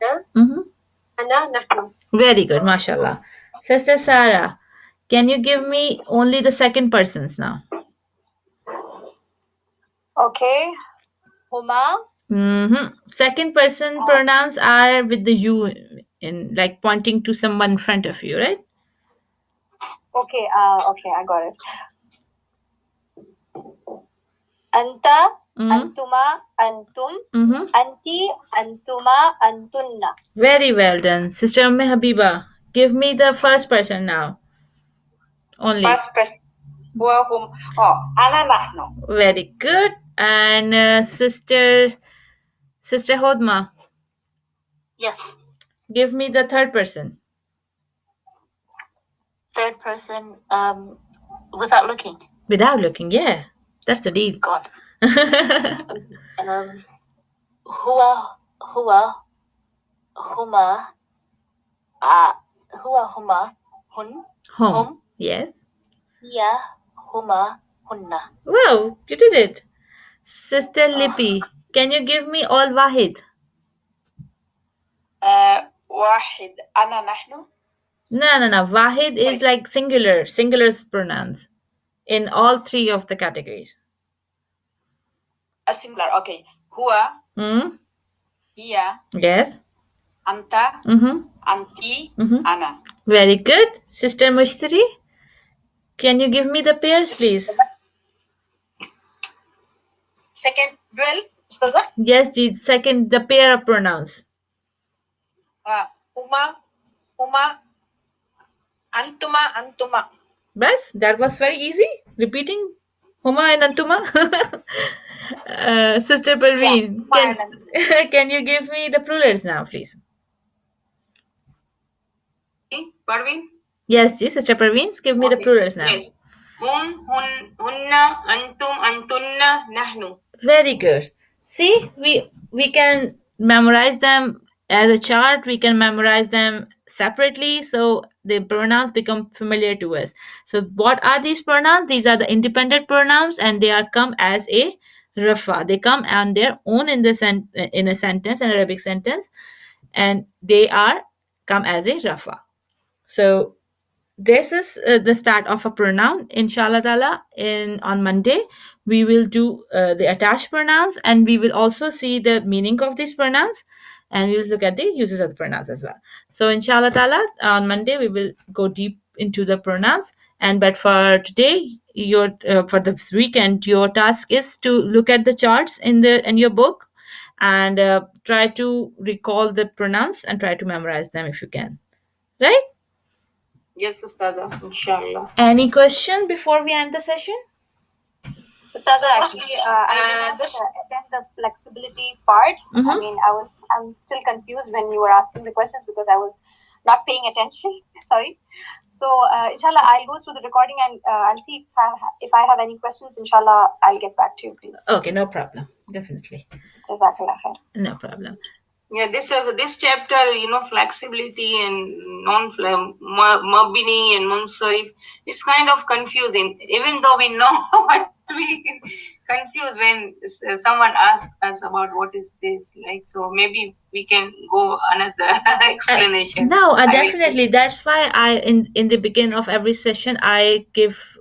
أنا نحن.
Very good, mashallah. Sister Sarah, can you give me only the second persons now?
Okay. هما
Second person pronouns are with the you in, like pointing to someone in front of you, right?
Okay. Okay, I got it. أنت أنتما أنتم أنتي أنتما أنتن.
Very well done. Sister Umme Habiba, give me the first person now. Only.
First person. هو هم أنا نحن.
Very good. And Sister Hodma,
Yes.
give me the third person.
Third person, without looking.
Without looking, yeah. That's the deal.
God. Hua, huma, huma, hun,
Home. Yes.
ya, huma, hunna.
Wow, you did it. Sister Lippy, can you give me all Wahid?
واحد أنا نحن.
No. Wahid is like singular pronouns. in all three of the categories?
A singular. Okay. Huwa,
Mm?
hiya,
Yes.
anta,
Mm-hmm.
anti,
Mm-hmm.
ana.
Very good. Sister Mushtari, can you give me the pairs, please?
Second dual, Ustaza.
Yes, the second, the pair of pronouns.
Huma, huma, antuma, antuma.
Bas, that was very easy. Repeating Huma and Antuma. Sister Parveen,
Huma and antuma.
can you give me the plurals now, please?
Parveen?
Yes, ji, Sister Parveen, give me the
Okay.
plurals now.
Yes. Hunna, antum, antunna, nahnu.
Very good. See, we can memorize them as a chart. We can memorize them separately, so the pronouns become familiar to us. So, what are these pronouns? These are the independent pronouns, and they are come as a rafa. They come on their own in the in a sentence, an Arabic sentence, and they are come as a rafa. So this is the start of a pronoun. Inshallah ta'ala, in on Monday we will do the attached pronouns, and we will also see the meaning of these pronouns, and we will look at the uses of the pronouns as well. So inshallah ta'ala, on Monday we will go deep into the pronouns. And but for today, your for this weekend, your task is to look at the charts in your book, and try to recall the pronouns and try to memorize them if you can, right?
Yes, Ustaza, inshallah.
Any question before we end the session?
Ustaza, actually, I didn't attend the flexibility part.
Mhm.
I mean, I'm still confused when you were asking the questions because I was not paying attention. Sorry. So, inshallah, I'll go through the recording and I'll see if I have any questions. Inshallah, I'll get back to you, please.
Okay, no problem. Definitely.
Jazakallah khair.
No problem.
Yeah, this chapter, flexibility and mabini and munsarif, it's kind of confusing. Even though we know, but we confused when someone asks us about what is this like. So maybe we can go another explanation.
No,
I will
definitely. That's why I in the beginning of every session I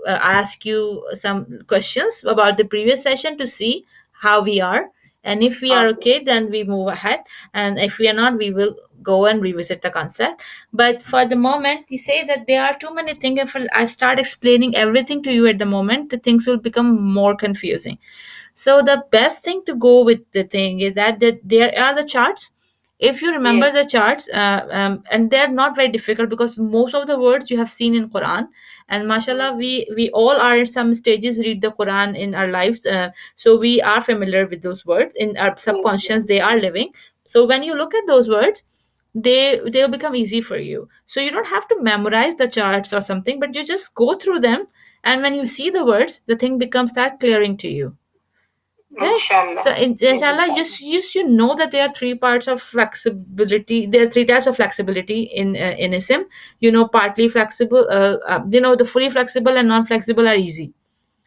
ask you some questions about the previous session to see how we are, and if we are okay, then we move ahead, and if we are not, we will go and revisit the concept. But for the moment, you say that there are too many things. If I start explaining everything to you at the moment, the things will become more confusing. So the best thing to go with the thing is that there are the charts. If you remember
Yes.
the charts, and they're not very difficult because most of the words you have seen in Quran, and mashallah, we all are at some stages read the Quran in our lives, so we are familiar with those words in our subconscious. They are living. So when you look at those words, they'll become easy for you. So you don't have to memorize the charts or something, but you just go through them, and when you see the words, the thing becomes start clearing to you. Right.
Inshallah.
So inshallah, just you know that there are three parts of flexibility. There are three types of flexibility in ism. Partly flexible. The fully flexible and non-flexible are easy.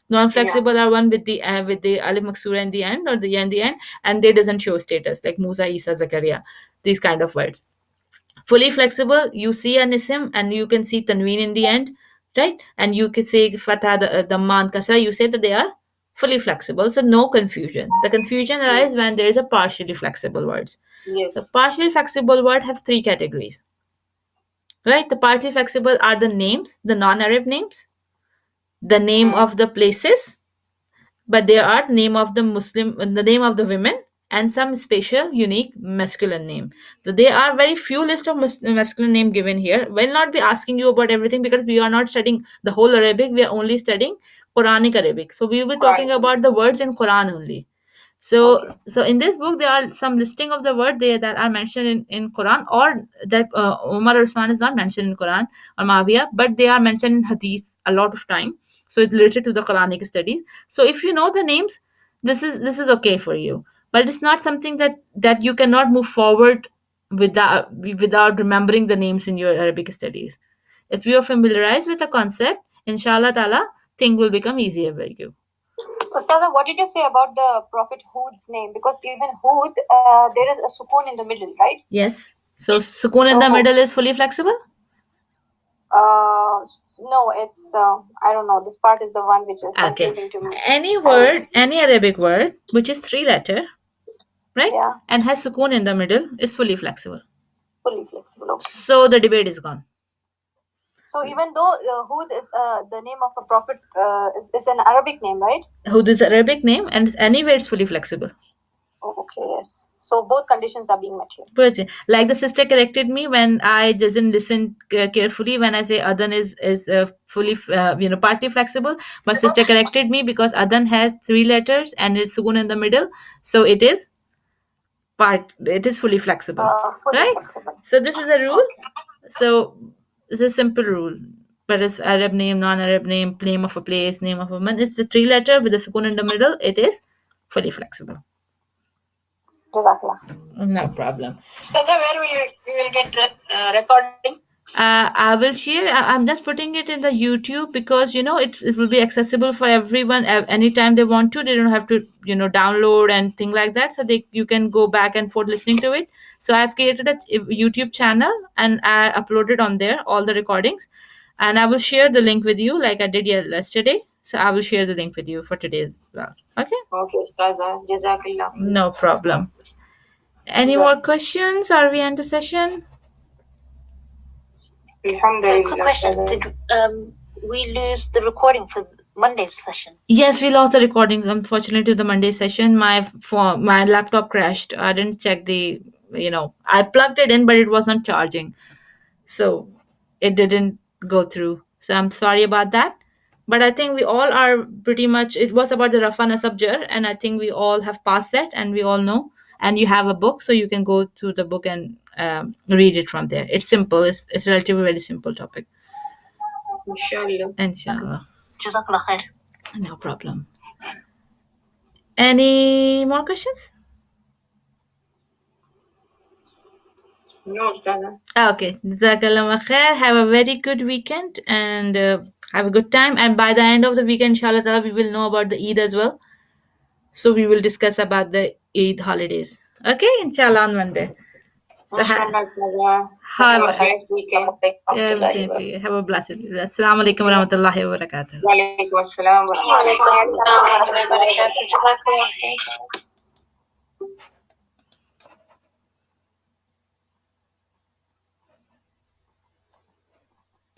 Non-flexible are one with the alif maksura in the end, or the ya in the end, and they doesn't show status, like Musa, Isa, Zakaria, these kind of words. Fully flexible, you see an ism and you can see tanween in the end, right? And you can say fatha, the man, kasra, you say that they are fully flexible, so no confusion. The confusion arises when there is a partially flexible words.
Yes.
So partially flexible word have three categories, right? The partially flexible are the names, the non-Arab names, the name of the places, but there are name of the Muslim, the name of the women, and some special unique masculine name. So there are very few list of masculine name given here. We'll not be asking you about everything because we are not studying the whole Arabic. We are only studying Quranic Arabic. So we will be talking about the words in Quran only. So in this book there are some listing of the word there that are mentioned in Quran, or that Umar or Usman is not mentioned in Quran or Mawiyah, but they are mentioned in Hadith a lot of time. So it's related to the Quranic studies. So if you know the names, this is okay for you. But it's not something that you cannot move forward without remembering the names in your Arabic studies. If you are familiarized with the concept, inshallah ta'ala, thing will become easier for you.
Ustaza, what did you say about the Prophet Hud's name? Because even Hud, there is a sukoon in the middle, right?
Yes. So sukoon in the middle is fully flexible?
No, it's I don't know. This part is the one which is
Okay.
confusing to me.
Any word, any Arabic word which is 3 letter, right?
Yeah.
And has sukoon in the middle is fully flexible.
Fully flexible. Okay.
So the debate is gone.
So even though Hud is the name of a prophet is an Arabic name, right?
Hud is Arabic name and anywhere it's fully flexible.
Oh, okay, yes. So both conditions are being met here.
But like the sister corrected me when I didn't listen carefully when I say Adan is fully partly flexible. But sister corrected me because Adan has 3 letters and it's sukoon in the middle, so it is fully flexible,
Fully
right?
flexible.
So this is a rule. So it's a simple rule. But it's Arab name, non-Arab name, name of a place, name of a man. It's the 3 letter with the sukoon in the middle. It is fully flexible.
Jazakallah.
No problem.
Ustadha, where we will get recording?
I will share. I'm just putting it in the YouTube because it will be accessible for everyone anytime they want to. They don't have to download and thing like that. So you can go back and forth listening to it. So I've created a YouTube channel and I uploaded on there all the recordings, and I will share the link with you like I did yesterday. So I will share the link with you for today's vlog. Okay.
Okay, Ustaza. Jazakallah.
No problem. Any more questions? Are we end the session?
So, quick
Alhamdulillah.
question: Did we lose the recording for Monday's session?
Yes, we lost the recording. Unfortunately, to the Monday session, my laptop crashed. I didn't check I plugged it in, but it wasn't charging, so it didn't go through. So I'm sorry about that. But I think we all are pretty much. It was about the Rafa Nasab Jar, and I think we all have passed that, and we all know. And you have a book, so you can go through the book and read it from there. It's simple. It's a relatively very simple topic.
Inshallah.
Inshallah.
Jazakallah khair.
No problem. Any more questions?
No, Ustaza.
Okay. Jazakallah khair. Have a very good weekend and have a good time. And by the end of the weekend, inshallah ta'ala, we will know about the Eid as well. So we will discuss about the Eid holidays. Okay, inshallah on Monday. So
Inshallah, Ustaza.
have
Have a nice weekend.
have a blessed weekend. Assalamu alaikum wa rahmatullahi wa barakatuh.
Wa alaikum assalam wa rahmatullahi wa barakatuh.
Jazakallah khair.